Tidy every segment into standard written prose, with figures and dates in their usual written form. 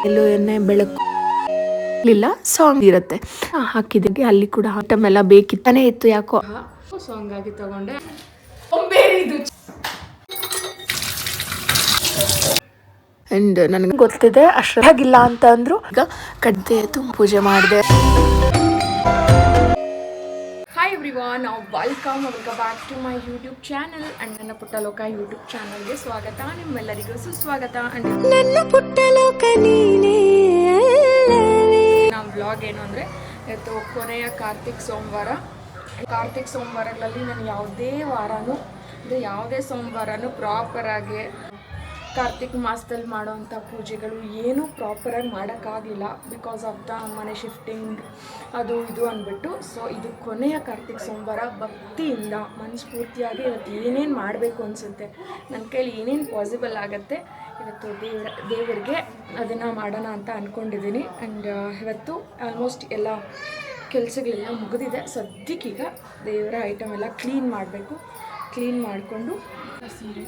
ಎಲ್ಲೋ ಎಣ್ಣೆ ಬೆಳಕು ಇಲ್ಲ ಸಾಂಗ್ ಇರುತ್ತೆ ಹಾಕಿದ್ದೀವಿ. ಅಲ್ಲಿ ಕೂಡ ಐಟಮ್ ಎಲ್ಲ ಬೇಕಿತ್ತಾನೆ ಇತ್ತು ಯಾಕೋ ಸಾಂಗ್ ಆಗಿ ತಗೊಂಡೆ. ಅಂಡ್ ನನಗೆ ಗೊತ್ತಿದೆ ಅಷ್ಟಾಗಿಲ್ಲ ಅಂತ ಅಂದ್ರು. ಈಗ ಕಡ್ದೆ ಪೂಜೆ ಮಾಡಿದೆ. Hi everyone, welcome back to my YouTube channel and ನನ್ನ ಪುಟ್ಟ ಲೋಕ ಯೂಟ್ಯೂಬ್ ಚಾನಲ್ಗೆ ಸ್ವಾಗತ. ನಿಮ್ಮೆಲ್ಲರಿಗೂ ಸುಸ್ವಾಗತ. ಅಂಡ್ ನನ್ನ ಪುಟ್ಟ ಲೋಕ ನೀನೇ. ನಮ್ಮ ಬ್ಲಾಗ್ ಏನು ಅಂದರೆ ಇವತ್ತು ಕೊನೆಯ ಕಾರ್ತಿಕ್ ಸೋಮವಾರಗಳಲ್ಲಿ ನಾನು ಯಾವುದೇ ಸೋಮವಾರನೂ ಪ್ರಾಪರಾಗಿ ಕಾರ್ತಿಕ್ ಮಾಸದಲ್ಲಿ ಮಾಡೋವಂಥ ಪೂಜೆಗಳು ಏನೂ ಪ್ರಾಪರಾಗಿ ಮಾಡೋಕ್ಕಾಗಲಿಲ್ಲ ಬಿಕಾಸ್ ಆಫ್ ದ ಮನೆ ಶಿಫ್ಟಿಂಗ್ ಅದು ಇದು ಅಂದ್ಬಿಟ್ಟು. ಸೊ ಇದು ಕೊನೆಯ ಕಾರ್ತಿಕ್ ಸೋಮವಾರ. ಭಕ್ತಿಯಿಂದ ಮನಸ್ಫೂರ್ತಿಯಾಗಿ ಇವತ್ತು ಏನೇನು ಮಾಡಬೇಕು ಅನಿಸುತ್ತೆ, ನನ್ನ ಕೈಲಿ ಏನೇನು ಪಾಸಿಬಲ್ ಆಗುತ್ತೆ ಇವತ್ತು ದೇವರಿಗೆ ಅದನ್ನು ಮಾಡೋಣ ಅಂತ ಅಂದ್ಕೊಂಡಿದ್ದೀನಿ. ಆ್ಯಂಡ್ ಇವತ್ತು ಆಲ್ಮೋಸ್ಟ್ ಎಲ್ಲ ಕೆಲಸಗಳೆಲ್ಲ ಮುಗಿದಿದೆ. ಸದ್ಯಕ್ಕೀಗ ದೇವರ ಐಟಮ್ ಎಲ್ಲ ಕ್ಲೀನ್ ಮಾಡಬೇಕು. ಕ್ಲೀನ್ ಮಾಡಿಕೊಂಡು ಸೀರೆ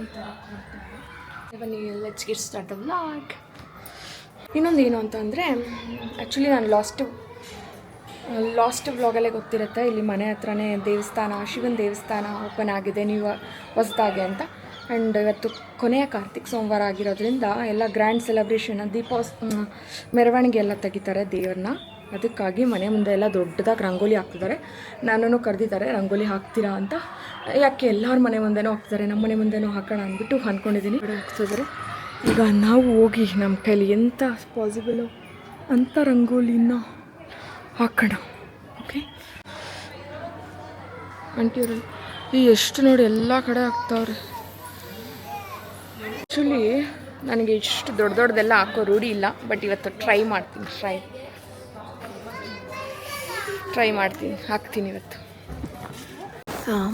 ಈ ಥರ ಕೊಡ್ತಾರೆ. ಬನ್ನಿ, let's get start the vlog. ಇನ್ನೊಂದು ಏನು ಅಂತಂದರೆ, ಆ್ಯಕ್ಚುಲಿ ನಾನು ಲಾಸ್ಟ್ ವ್ಲಾಗಲ್ಲೇ ಗೊತ್ತಿರುತ್ತೆ, ಇಲ್ಲಿ ಮನೆ ಹತ್ರನೇ ಶಿವನ ದೇವಸ್ಥಾನ ಓಪನ್ ಆಗಿದೆ ನೀವು ಹೊಸದಾಗಿ ಅಂತ. ಆ್ಯಂಡ್ ಇವತ್ತು ಕೊನೆಯ ಕಾರ್ತಿಕ್ ಸೋಮವಾರ ಆಗಿರೋದ್ರಿಂದ ಎಲ್ಲ ಗ್ರ್ಯಾಂಡ್ ಸೆಲೆಬ್ರೇಷನ್, ಮೆರವಣಿಗೆ ಎಲ್ಲ ತೆಗಿತಾರೆ ದೇವ್ರನ್ನ. ಅದಕ್ಕಾಗಿ ಮನೆ ಮುಂದೆ ಎಲ್ಲ ದೊಡ್ಡದಾಗಿ ರಂಗೋಲಿ ಹಾಕ್ತಿದ್ದಾರೆ. ನನ್ನನ್ನು ಕರೆದಿದ್ದಾರೆ ರಂಗೋಲಿ ಹಾಕ್ತೀರಾ ಅಂತ. ಯಾಕೆ ಎಲ್ಲರ ಮನೆ ಮುಂದೆನೂ ಹಾಕ್ತಾರೆ, ನಮ್ಮ ಮನೆ ಮುಂದೆನೂ ಹಾಕೋಣ ಅಂದ್ಬಿಟ್ಟು ಅಂದ್ಕೊಂಡಿದ್ದೀನಿ. ಹೋಗ್ತಿದ್ದಾರೆ. ಈಗ ನಾವು ಹೋಗಿ ನಮ್ಮ ಕೈಲಿ ಎಂಥ ಪಾಸಿಬಲು ಅಂಥ ರಂಗೋಲಿನ ಹಾಕೋಣ. ಓಕೆ ಆಂಟಿಯವರು ಎಷ್ಟು ನೋಡಿ ಎಲ್ಲ ಕಡೆ ಹಾಕ್ತಾವ್ರೆ. ಆ್ಯಕ್ಚುಲಿ ನನಗೆ ಇಷ್ಟು ದೊಡ್ಡದೆಲ್ಲ ಹಾಕೋ ರೂಢಿ ಇಲ್ಲ. ಬಟ್ ಇವತ್ತು ಟ್ರೈ ಮಾಡ್ತೀನಿ, ಹಾಕ್ತೀನಿ ಇವತ್ತು.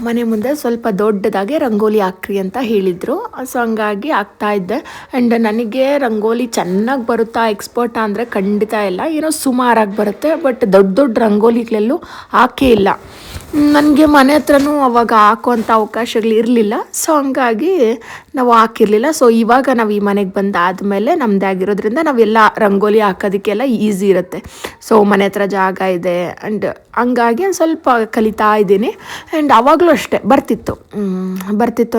ಮನೆ ಮುಂದೆ ಸ್ವಲ್ಪ ದೊಡ್ಡದಾಗಿ ರಂಗೋಲಿ ಹಾಕ್ರಿ ಅಂತ ಹೇಳಿದರು. ಸೊ ಹಂಗಾಗಿ ಹಾಕ್ತಾಯಿದ್ದೆ. ಆ್ಯಂಡ್ ನನಗೆ ರಂಗೋಲಿ ಚೆನ್ನಾಗಿ ಬರುತ್ತಾ ಎಕ್ಸ್ಪರ್ಟ್ ಅಂದರೆ ಖಂಡಿತ ಇಲ್ಲ, ಏನೋ ಸುಮಾರಾಗಿ ಬರುತ್ತೆ. ಬಟ್ ದೊಡ್ಡ ರಂಗೋಲಿಗಳೆಲ್ಲೂ ಹಾಕೇ ಇಲ್ಲ. ನನಗೆ ಮನೆ ಹತ್ರನೂ ಅವಾಗ ಹಾಕುವಂಥ ಅವಕಾಶಗಳು ಇರಲಿಲ್ಲ. ಸೊ ಹಂಗಾಗಿ ನಾವು ಹಾಕಿರಲಿಲ್ಲ. ಸೊ ಇವಾಗ ನಾವು ಈ ಮನೆಗೆ ಬಂದಾದಮೇಲೆ ನಮ್ಮದೇ ಆಗಿರೋದ್ರಿಂದ ನಾವೆಲ್ಲ ರಂಗೋಲಿ ಹಾಕೋದಕ್ಕೆಲ್ಲ ಈಸಿ ಇರುತ್ತೆ. ಸೊ ಮನೆ ಹತ್ರ ಜಾಗ ಇದೆ. ಆ್ಯಂಡ್ ಹಂಗಾಗಿ ಒಂದು ಸ್ವಲ್ಪ ಕಲಿತಾ ಇದ್ದೀನಿ. ಆ್ಯಂಡ್ ಆವಾಗಲೂ ಅಷ್ಟೇ ಬರ್ತಿತ್ತು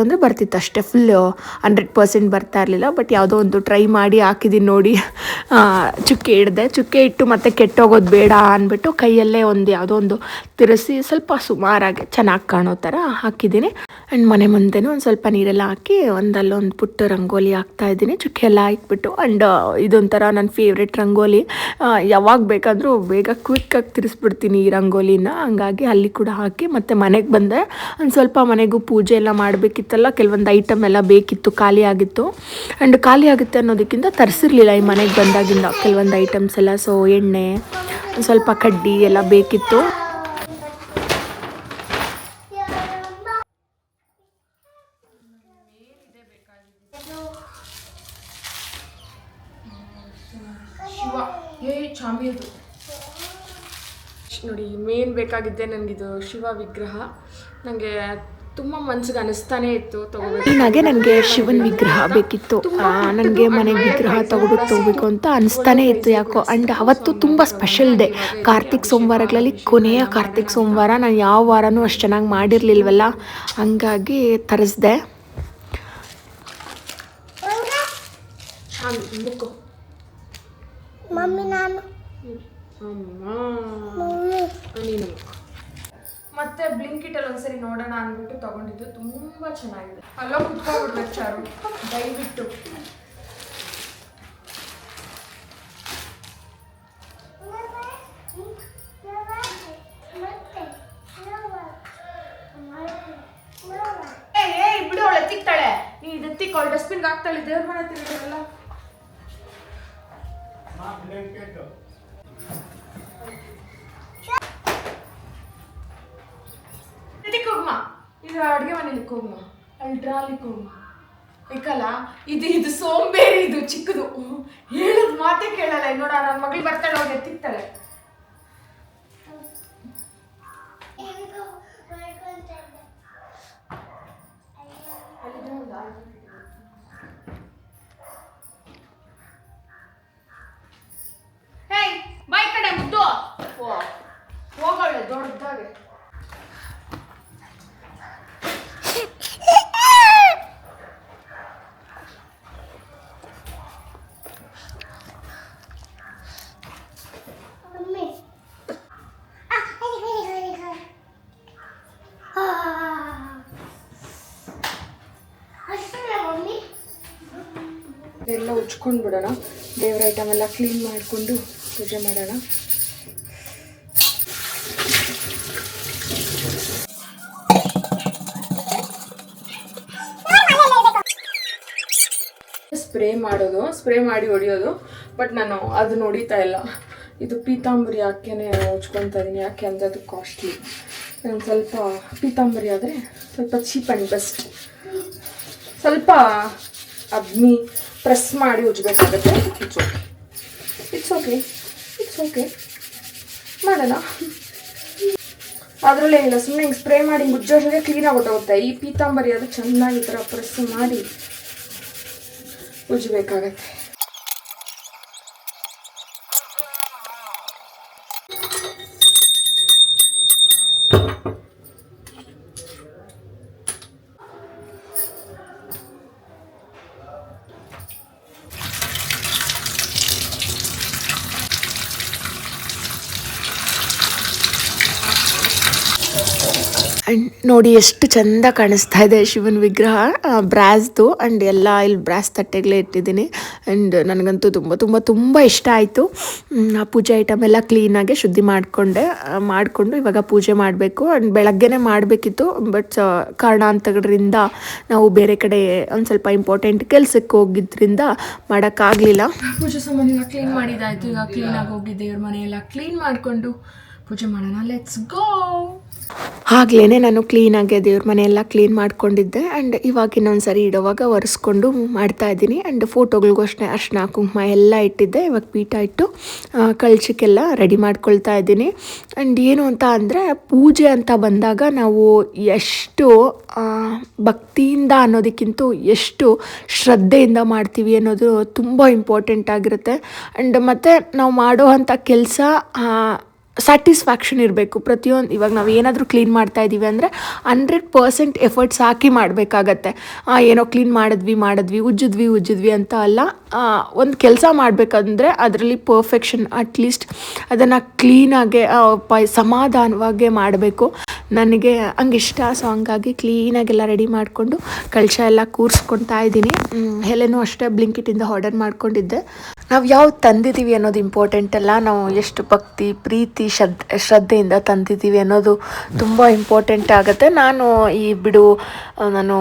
ಅಂದರೆ ಬರ್ತಿತ್ತು ಅಷ್ಟೇ. ಫುಲ್ಲು 100% ಬರ್ತಾ ಇರಲಿಲ್ಲ. ಬಟ್ ಯಾವುದೋ ಒಂದು ಟ್ರೈ ಮಾಡಿ ಹಾಕಿದ್ದೀನಿ ನೋಡಿ. ಚುಕ್ಕೆ ಇಟ್ಟು ಮತ್ತೆ ಕೆಟ್ಟೋಗೋದು ಬೇಡ ಅಂದ್ಬಿಟ್ಟು ಕೈಯಲ್ಲೇ ಯಾವುದೋ ಒಂದು ತಿರ್ಸಿ ಸ್ವಲ್ಪ ಸುಮಾರಾಗಿ ಚೆನ್ನಾಗಿ ಕಾಣೋ ಥರ ಹಾಕಿದ್ದೀನಿ. ಆ್ಯಂಡ್ ಮನೆ ಮುಂದೆನೂ ಒಂದು ಸ್ವಲ್ಪ ನೀರೆಲ್ಲ ಹಾಕಿ ಒಂದಲ್ಲೊಂದು ಪುಟ್ಟ ರಂಗೋಲಿ ಹಾಕ್ತಾಯಿದ್ದೀನಿ, ಚುಕ್ಕೆ ಎಲ್ಲ ಹಾಕ್ಬಿಟ್ಟು. ಆ್ಯಂಡ್ ಇದೊಂಥರ ನನ್ನ ಫೇವ್ರೆಟ್ ರಂಗೋಲಿ. ಯಾವಾಗ ಬೇಕಾದರೂ ಬೇಗ ಕ್ವಿಕ್ಕಾಗಿ ತಿರ್ಸ್ಬಿಡ್ತೀನಿ ಈ ರಂಗೋಲಿನ. ಹಂಗಾಗಿ ಅಲ್ಲಿ ಕೂಡ ಹಾಕಿ ಮತ್ತೆ ಮನೆಗೆ ಬಂದೆ. ಒಂದು ಸ್ವಲ್ಪ ಮನೆಗೂ ಪೂಜೆ ಎಲ್ಲ ಮಾಡಬೇಕಿತ್ತಲ್ಲ, ಕೆಲವೊಂದು ಐಟಮ್ ಎಲ್ಲ ಬೇಕಿತ್ತು, ಖಾಲಿ ಆಗಿತ್ತು. ಆ್ಯಂಡ್ ಖಾಲಿ ಆಗುತ್ತೆ ಅನ್ನೋದಕ್ಕಿಂತ ತರಿಸಿರ್ಲಿಲ್ಲ ಈ ಮನೆಗೆ ಬಂದಾಗಿಂದ ಕೆಲವೊಂದು ಐಟಮ್ಸ್ ಎಲ್ಲ. ಸೊ ಎಣ್ಣೆ, ಸ್ವಲ್ಪ ಕಡ್ಡಿ ಎಲ್ಲ ಬೇಕಿತ್ತು. ನೋಡಿ, ಮೇನ್ ಬೇಕಾಗಿದ್ದೆ ನನಗಿದು ಶಿವ ವಿಗ್ರಹ. ನನಗೆ ತುಂಬ ಮನ್ಸಿಗೆ ಅನಿಸ್ತಾನೇ ಇತ್ತು ತಗೋಬೇಕು. ನನಗೆ ಶಿವನ ವಿಗ್ರಹ ಬೇಕಿತ್ತು. ನನಗೆ ಮನೆಗೆ ವಿಗ್ರಹ ತಗೋಬೇಕು ಅಂತ ಅನಿಸ್ತಾನೇ ಇತ್ತು ಯಾಕೋ. ಆ್ಯಂಡ್ ಅವತ್ತು ತುಂಬ ಸ್ಪೆಷಲ್ ಡೇ, ಕಾರ್ತಿಕ್ ಸೋಮವಾರಗಳಲ್ಲಿ ಕೊನೆಯ ಕಾರ್ತಿಕ್ ಸೋಮವಾರ. ನಾನು ಯಾವ ವಾರನೂ ಅಷ್ಟು ಚೆನ್ನಾಗಿ ಮಾಡಿರಲಿಲ್ವಲ್ಲ, ಹಂಗಾಗಿ ತರಿಸ್ದೆ. ಮತ್ತೆ ಬ್ಲಿಂಕಿಟಲ್ಲಿ ಒಂದ್ಸರಿ ನೋಡೋಣ ಅಂದ್ಬಿಟ್ಟು ತಗೊಂಡಿದ್ದು. ತುಂಬ ಚೆನ್ನಾಗಿದೆ. ಅಲ್ಲೋ ಕುತ್ಕೊಂಡ್ಬಿಡ್ಬೇಕು ಚಾರು, ದಯವಿಟ್ಟು. ಬಿಡು, ಅವಳು ಎತ್ತಿಕ್ತಾಳೆ. ನೀ ಎತ್ತಿಕ್ಕೊಳ್ಳಿ, ಡಸ್ಟ್ಬಿನ್ಗೆ ಹಾಕ್ತಾಳೆ. ದೇವ್ರ ಮನೆ ತಿರುಗಲ್ಲ. ಹೋಗ್ಮ, ಇದು ಅಡುಗೆ ಮನೇಲಿಕ್ಕೆ ಹೋಗ್ಮ, ಅಲ್ಲಿ ಡ್ರಾಲಿಕ್ಕೆ ಹೋಗ್ಮ. ಬೇಕಲ್ಲ, ಇದು ಸೋಂಬೇರಿ, ಇದು ಚಿಕ್ಕದು, ಹೇಳದ್ ಮಾತೇ ಕೇಳಲ್ಲ. ನೋಡ, ನನ್ನ ಮಗಳು ಬರ್ತಾಳೆ, ಹೋಗಿ ಎತ್ತಿಕ್ತಾಳೆ. ಎಲ್ಲ ಉಜ್ಕೊಂಡು ಬಿಡೋಣ. ದೇವ್ರ ಐಟಮ್ ಎಲ್ಲ ಕ್ಲೀನ್ ಮಾಡಿಕೊಂಡು ಪೂಜೆ ಮಾಡೋಣ. ಸ್ಪ್ರೇ ಮಾಡಿ ಹೊಡಿಯೋದು, ಬಟ್ ನಾನು ಅದನ್ನ ಹೊಡಿತಾ ಇಲ್ಲ. ಇದು ಪೀತಾಂಬರಿ ಹಾಕೇನೆ ಉಜ್ಕೊತಾ ಇದ್ದೀನಿ. ಯಾಕೆ ಅಂದರೆ ಅದು ಕಾಸ್ಟ್ಲಿ. ನಾನು ಸ್ವಲ್ಪ ಪೀತಾಂಬರಿ ಆದರೆ ಸ್ವಲ್ಪ ಚೀಪ್ ಆ್ಯಂಡ್ ಬೆಸ್ಟ್. ಸ್ವಲ್ಪ ಅಗ್ನಿ ಪ್ರೆಸ್ ಮಾಡಿ ಉಜ್ಬೇಕಾಗುತ್ತೆ. ಇಟ್ಸ್ ಓಕೆ ಮಾಡೋಣ. ಅದರಲ್ಲೇ ಇಲ್ಲ, ಸುಮ್ಮನೆ ಹಿಂಗೆ ಸ್ಪ್ರೇ ಮಾಡಿ ಹಿಂಗೆ ಉಜ್ಜೋಷ್ಟಿಗೆ ಕ್ಲೀನಾಗಿ ಹೊಟ್ಟೋಗುತ್ತೆ. ಈ ಪೀತಾಂಬರಿ ಅದು ಚೆನ್ನಾಗಿ ಈ ಥರ ಪ್ರೆಸ್ ಮಾಡಿ ಉಜ್ಜಬೇಕಾಗತ್ತೆ. ಆ್ಯಂಡ್ ನೋಡಿ ಎಷ್ಟು ಚೆಂದ ಕಾಣಿಸ್ತಾ ಇದೆ ಶಿವನ ವಿಗ್ರಹ, ಬ್ರಾಸ್ದು. ಆ್ಯಂಡ್ ಎಲ್ಲ ಇಲ್ಲಿ ಬ್ರಾಸ್ ತಟ್ಟೆಗಳೇ ಇಟ್ಟಿದ್ದೀನಿ. ಆ್ಯಂಡ್ ನನಗಂತೂ ತುಂಬ ತುಂಬ ತುಂಬ ಇಷ್ಟ ಆಯಿತು. ಆ ಪೂಜೆ ಐಟಮ್ ಎಲ್ಲ ಕ್ಲೀನಾಗಿ ಶುದ್ಧಿ ಮಾಡಿಕೊಂಡು ಇವಾಗ ಪೂಜೆ ಮಾಡಬೇಕು. ಆ್ಯಂಡ್ ಬೆಳಗ್ಗೆನೇ ಮಾಡಬೇಕಿತ್ತು, ಬಟ್ ಕಾರಣಾಂತರಗಳಿಂದ ನಾವು ಬೇರೆ ಕಡೆ ಒಂದು ಸ್ವಲ್ಪ ಇಂಪಾರ್ಟೆಂಟ್ ಕೆಲಸಕ್ಕೆ ಹೋಗಿದ್ದರಿಂದ ಮಾಡೋಕ್ಕಾಗಲಿಲ್ಲ. ಪೂಜೆ ಸಾಮಾನೆಲ್ಲ ಕ್ಲೀನ್ ಮಾಡಿದ್ದಾಯಿತು. ಈಗ ಕ್ಲೀನಾಗಿ ಹೋಗಿ ದೇವ್ರ ಮನೆಯೆಲ್ಲ ಕ್ಲೀನ್ ಮಾಡಿಕೊಂಡು ಪೂಜೆ ಮಾಡೋಣ. Let's go. ಆಗ್ಲೇ ನಾನು ಕ್ಲೀನಾಗಿ ದೇವ್ರ ಮನೆಯೆಲ್ಲ ಕ್ಲೀನ್ ಮಾಡ್ಕೊಂಡಿದ್ದೆ. ಆ್ಯಂಡ್ ಇವಾಗ ಇನ್ನೊಂದು ಸರಿ ಇಡುವಾಗ ಒರೆಸ್ಕೊಂಡು ಮಾಡ್ತಾಯಿದ್ದೀನಿ. ಆ್ಯಂಡ್ ಫೋಟೋಗಳಿಗೂ ಅಷ್ಟೇ ಅರ್ಶಿನ ಕುಂಕುಮ ಎಲ್ಲ ಇಟ್ಟಿದ್ದೆ. ಇವಾಗ ಪೀಠ ಇಟ್ಟು ಕಳ್ಸಕ್ಕೆಲ್ಲ ರೆಡಿ ಮಾಡ್ಕೊಳ್ತಾ ಇದ್ದೀನಿ. ಆ್ಯಂಡ್ ಏನು ಅಂತ ಅಂದರೆ, ಪೂಜೆ ಅಂತ ಬಂದಾಗ ನಾವು ಎಷ್ಟು ಭಕ್ತಿಯಿಂದ ಅನ್ನೋದಕ್ಕಿಂತ ಎಷ್ಟು ಶ್ರದ್ಧೆಯಿಂದ ಮಾಡ್ತೀವಿ ಅನ್ನೋದು ತುಂಬ ಇಂಪಾರ್ಟೆಂಟ್ ಆಗಿರುತ್ತೆ. ಆ್ಯಂಡ್ ಮತ್ತು ನಾವು ಮಾಡೋ ಅಂಥ ಕೆಲಸ ಸ್ಯಾಟಿಸ್ಫ್ಯಾಕ್ಷನ್ ಇರಬೇಕು. ಪ್ರತಿಯೊಂದು ಇವಾಗ ನಾವು ಏನಾದರೂ ಕ್ಲೀನ್ ಮಾಡ್ತಾ ಇದ್ದೀವಿ ಅಂದರೆ 100% ಎಫರ್ಟ್ಸ್ ಹಾಕಿ ಮಾಡಬೇಕಾಗತ್ತೆ. ಏನೋ ಕ್ಲೀನ್ ಮಾಡಿದ್ವಿ ಉಜ್ಜಿದ್ವಿ ಅಂತ ಅಲ್ಲ. ಒಂದು ಕೆಲಸ ಮಾಡಬೇಕಂದ್ರೆ ಅದರಲ್ಲಿ ಪರ್ಫೆಕ್ಷನ್, ಅಟ್ಲೀಸ್ಟ್ ಅದನ್ನು ಕ್ಲೀನಾಗೆ ಸಮಾಧಾನವಾಗಿ ಮಾಡಬೇಕು. ನನಗೆ ಹಂಗೆ ಇಷ್ಟ. ಸೊ ಹಂಗಾಗಿ ಕ್ಲೀನಾಗೆಲ್ಲ ರೆಡಿ ಮಾಡಿಕೊಂಡು ಕಳಶ ಎಲ್ಲ ಕೂರಿಸ್ಕೊಳ್ತಾ ಇದ್ದೀನಿ. ಎಲೆನೂ ಅಷ್ಟೇ ಬ್ಲಿಂಕಿಟಿಂದ ಆರ್ಡರ್ ಮಾಡ್ಕೊಂಡಿದ್ದೆ. ನಾವು ಯಾವ್ದು ತಂದಿದ್ದೀವಿ ಅನ್ನೋದು ಇಂಪಾರ್ಟೆಂಟ್ ಅಲ್ಲ, ನಾವು ಎಷ್ಟು ಭಕ್ತಿ ಪ್ರೀತಿ ಶ್ರದ್ಧೆಯಿಂದ ತಂದಿದ್ದೀವಿ ಅನ್ನೋದು ತುಂಬ ಇಂಪಾರ್ಟೆಂಟ್ ಆಗುತ್ತೆ. ನಾನು ನಾನು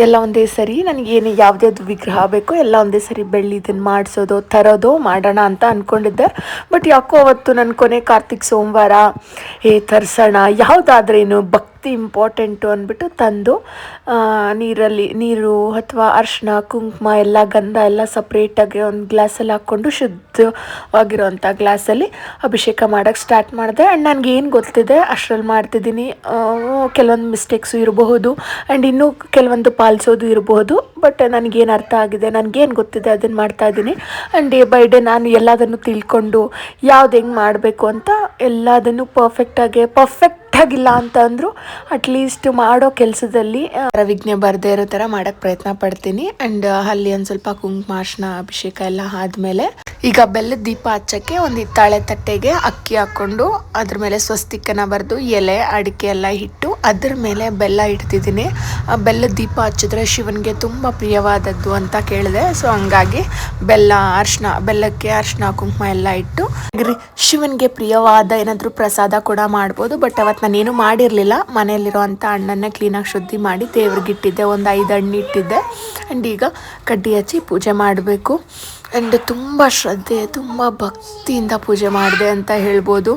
ಎಲ್ಲ ಒಂದೇ ಸರಿ ನನಗೇನು ಯಾವುದ್ಯಾವ್ದು ವಿಗ್ರಹ ಬೇಕೋ ಎಲ್ಲ ಒಂದೇ ಸರಿ ಬೆಳ್ಳಿದನ್ನು ಮಾಡಿಸೋದು ತರೋದು ಮಾಡೋಣ ಅಂತ ಅಂದ್ಕೊಂಡಿದ್ದೆ. ಬಟ್ ಯಾಕೋ ಅವತ್ತು ನನ್ನ ಕೊನೆ ಕಾರ್ತಿಕ್ ಸೋಮವಾರ ತರಿಸೋಣ, ಯಾವುದಾದ್ರೇನು ಭಕ್ತಿ ಇಂಪಾರ್ಟೆಂಟು ಅಂದ್ಬಿಟ್ಟು ತಂದು ನೀರು ಅಥವಾ ಅರಿಶಿನ ಕುಂಕುಮ ಎಲ್ಲ ಗಂಧ ಎಲ್ಲ ಸಪ್ರೇಟಾಗಿ ಒಂದು ಗ್ಲಾಸಲ್ಲಿ ಹಾಕ್ಕೊಂಡು ಶುದ್ಧವಾಗಿರೋವಂಥ ಗ್ಲಾಸಲ್ಲಿ ಅಭಿಷೇಕ ಮಾಡೋಕ್ಕೆ ಸ್ಟಾರ್ಟ್ ಮಾಡಿದೆ. ಆ್ಯಂಡ್ ನನಗೇನು ಗೊತ್ತಿದೆ ಅಷ್ಟರಲ್ಲಿ ಮಾಡ್ತಿದ್ದೀನಿ. ಕೆಲವೊಂದು ಮಿಸ್ಟೇಕ್ಸು ಇರಬಹುದು ಆ್ಯಂಡ್ ಇನ್ನೂ ಕೆಲವೊಂದು ಪಾಲಿಸೋದು ಇರಬಹುದು. ಬಟ್ ನನಗೇನು ಅರ್ಥ ಆಗಿದೆ, ನನಗೇನು ಗೊತ್ತಿದೆ ಅದನ್ನು ಮಾಡ್ತಾಯಿದ್ದೀನಿ. ಆ್ಯಂಡ್ ಡೇ ಬೈ ಡೇ ನಾನು ಎಲ್ಲದನ್ನು ತಿಳ್ಕೊಂಡು ಯಾವ್ದು ಹೆಂಗೆ ಮಾಡಬೇಕು ಅಂತ ಎಲ್ಲದನ್ನು ಪರ್ಫೆಕ್ಟಾಗಿಲ್ಲ ಅಂತ ಅಂದರೂ ಅಟ್ಲೀಸ್ಟ್ ಮಾಡೋ ಕೆಲಸದಲ್ಲಿ ವಿಘ್ನ ಬರದೇ ಇರೋ ಥರ ಮಾಡೋಕ್ಕೆ ಪ್ರಯತ್ನ ಪಡ್ತೀನಿ. ಆ್ಯಂಡ್ ಅಲ್ಲಿ ಒಂದು ಸ್ವಲ್ಪ ಕುಂಕುಮ ಅರಿಶಿನ ಅಭಿಷೇಕ ಎಲ್ಲ ಆದಮೇಲೆ ಈಗ ಬೆಲ್ಲದ ದೀಪ ಹಚ್ಚೋಕ್ಕೆ ಒಂದು ಹಿತ್ತಾಳೆ ತಟ್ಟೆಗೆ ಅಕ್ಕಿ ಹಾಕ್ಕೊಂಡು ಅದ್ರ ಮೇಲೆ ಸ್ವಸ್ತಿಕನ್ನು ಬರೆದು ಎಲೆ ಅಡಿಕೆ ಎಲ್ಲ ಇಟ್ಟು ಅದ್ರ ಮೇಲೆ ಬೆಲ್ಲ ಇಡ್ತಿದ್ದೀನಿ. ಬೆಲ್ಲದ ದೀಪ ಹಚ್ಚಿದ್ರೆ ಶಿವನಿಗೆ ತುಂಬ ಪ್ರಿಯವಾದದ್ದು ಅಂತ ಕೇಳಿದೆ. ಸೊ ಹಂಗಾಗಿ ಬೆಲ್ಲಕ್ಕೆ ಅರಿಶಿನ ಕುಂಕುಮ ಎಲ್ಲ ಇಟ್ಟು ಶಿವನಿಗೆ ಪ್ರಿಯವಾದ ಏನಾದರೂ ಪ್ರಸಾದ ಕೂಡ ಮಾಡ್ಬೋದು. ಬಟ್ ಅವತ್ತು ನಾನೇನು ಮಾಡಿರಲಿಲ್ಲ. ಮನೆಯಲ್ಲಿರೋವಂಥ ಹಣ್ಣನ್ನೇ ಕ್ಲೀನಾಗಿ ಶುದ್ಧಿ ಮಾಡಿ ದೇವ್ರಿಗೆ ಇಟ್ಟಿದ್ದೆ. ಒಂದು 5 ಹಣ್ಣು ಇಟ್ಟಿದ್ದೆ. ಆ್ಯಂಡ್ ಈಗ ಕಡ್ಡಿ ಹಚ್ಚಿ ಪೂಜೆ ಮಾಡಬೇಕು. ಆ್ಯಂಡ್ ತುಂಬ ಶ್ರದ್ಧೆ ತುಂಬ ಭಕ್ತಿಯಿಂದ ಪೂಜೆ ಮಾಡಿದೆ ಅಂತ ಹೇಳ್ಬೋದು.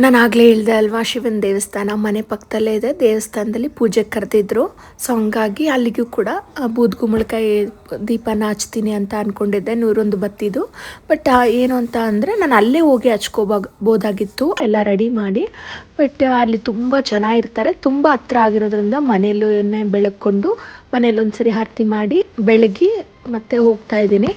ನಾನು ಆಗಲೇ ಹೇಳಿದೆ ಅಲ್ವಾ, ಶಿವನ ದೇವಸ್ಥಾನ ಮನೆ ಪಕ್ಕದಲ್ಲೇ ಇದೆ. ದೇವಸ್ಥಾನದಲ್ಲಿ ಪೂಜೆಗೆ ಕರೆದಿದ್ರು. ಸೊ ಹಂಗಾಗಿ ಅಲ್ಲಿಗೂ ಕೂಡ ಬೂದ್ಗುಂಬಳಕಾಯಿ ದೀಪನ ಹಚ್ತೀನಿ ಅಂತ ಅಂದ್ಕೊಂಡಿದ್ದೆ, 101 ಬತ್ತಿದು. ಬಟ್ ಏನು ಅಂತ ಅಂದರೆ ನಾನು ಅಲ್ಲೇ ಹೋಗಿ ಹಚ್ಕೋಬೋದಾಗಿತ್ತು ಎಲ್ಲ ರೆಡಿ ಮಾಡಿ. ಬಟ್ ಅಲ್ಲಿ ತುಂಬ ಜನ ಇರ್ತಾರೆ, ತುಂಬ ಹತ್ರ ಆಗಿರೋದ್ರಿಂದ ಮನೆಯಲ್ಲೂ ಎಣ್ಣೆ ಬೆಳಗ್ಕೊಂಡು ಮನೇಲಿ ಒಂದ್ಸರಿ ಆರತಿ ಮಾಡಿ ಬೆಳಗಿ ಮತ್ತೆ ಹೋಗ್ತಾ ಇದ್ದೀನಿ.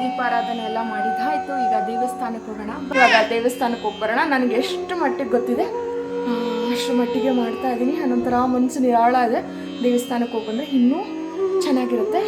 ದೀಪಾರಾಧನೆ ಎಲ್ಲ ಮಾಡಿದ್ದಾಯ್ತು. ಈಗ ದೇವಸ್ಥಾನಕ್ಕೆ ಹೋಗೋಣ. ಇವಾಗ ದೇವಸ್ಥಾನಕ್ಕೆ ಹೋಗಿ ಬರೋಣ. ನನಗೆ ಎಷ್ಟು ಮಟ್ಟಿಗೆ ಗೊತ್ತಿದೆ ಅಷ್ಟು ಮಟ್ಟಿಗೆ ಮಾಡ್ತಾ ಇದ್ದೀನಿ. ಅನಂತರ ಮನಸ್ಸು ನಿರಾಳ ಇದೆ. ದೇವಸ್ಥಾನಕ್ಕೆ ಹೋಗಿ ಬಂದರೆ ಇನ್ನೂ ಚೆನ್ನಾಗಿರುತ್ತೆ.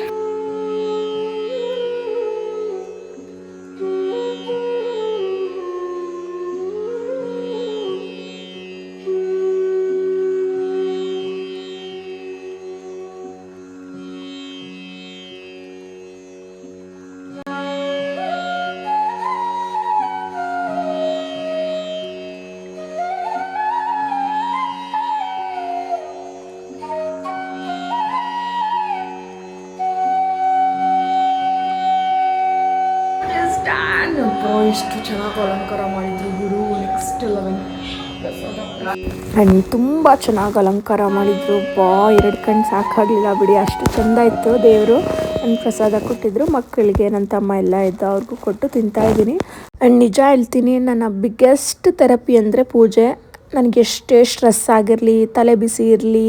ಎಷ್ಟು ಚೆನ್ನಾಗಿ ಅಲಂಕಾರ ಮಾಡಿದ್ರು ಗುರು. ನೆಕ್ಸ್ಟ್ 11 ಆ್ಯಂಡ್ ತುಂಬ ಚೆನ್ನಾಗಿ ಅಲಂಕಾರ ಮಾಡಿದ್ರು. 2 ಕಣ್ಣು ಸಾಕಾಗಲಿಲ್ಲ ಬಿಡಿ, ಅಷ್ಟು ಚೆಂದ ಇತ್ತು. ದೇವರು ನನ್ನ ಪ್ರಸಾದ ಕೊಟ್ಟಿದ್ರು. ಮಕ್ಕಳಿಗೆ ನನ್ನ ತಮ್ಮ ಎಲ್ಲ ಇದ್ದ ಅವ್ರಿಗೂ ಕೊಟ್ಟು ತಿಂತಾಯಿದ್ದೀನಿ. ಆ್ಯಂಡ್ ನಿಜ ಹೇಳ್ತೀನಿ, ನನ್ನ ಬಿಗ್ಗೆಸ್ಟ್ ಥೆರಪಿ ಅಂದರೆ ಪೂಜೆ. ನನಗೆ ಎಷ್ಟೇ ಸ್ಟ್ರೆಸ್ ಆಗಿರಲಿ, ತಲೆ ಬಿಸಿ ಇರಲಿ,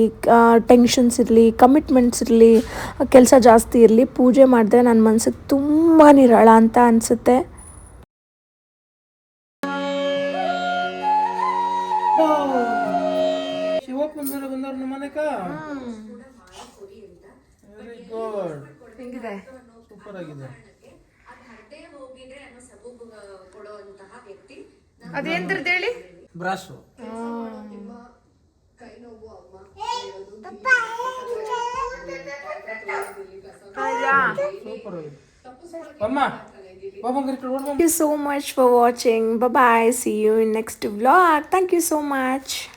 ಟೆನ್ಷನ್ಸ್ ಇರಲಿ, ಕಮಿಟ್ಮೆಂಟ್ಸ್ ಇರಲಿ, ಕೆಲಸ ಜಾಸ್ತಿ ಇರಲಿ, ಪೂಜೆ ಮಾಡಿದ್ರೆ ನನ್ನ ಮನಸ್ಸಿಗೆ ತುಂಬ ನಿರಾಳ ಅಂತ ಅನಿಸುತ್ತೆ. ಅದೇಂದ್ರದ್ದು ಹೇಳಿ? ಬ್ರಾಶು. Thank you so much for watching. Bye bye. See you in next vlog. Thank you so much.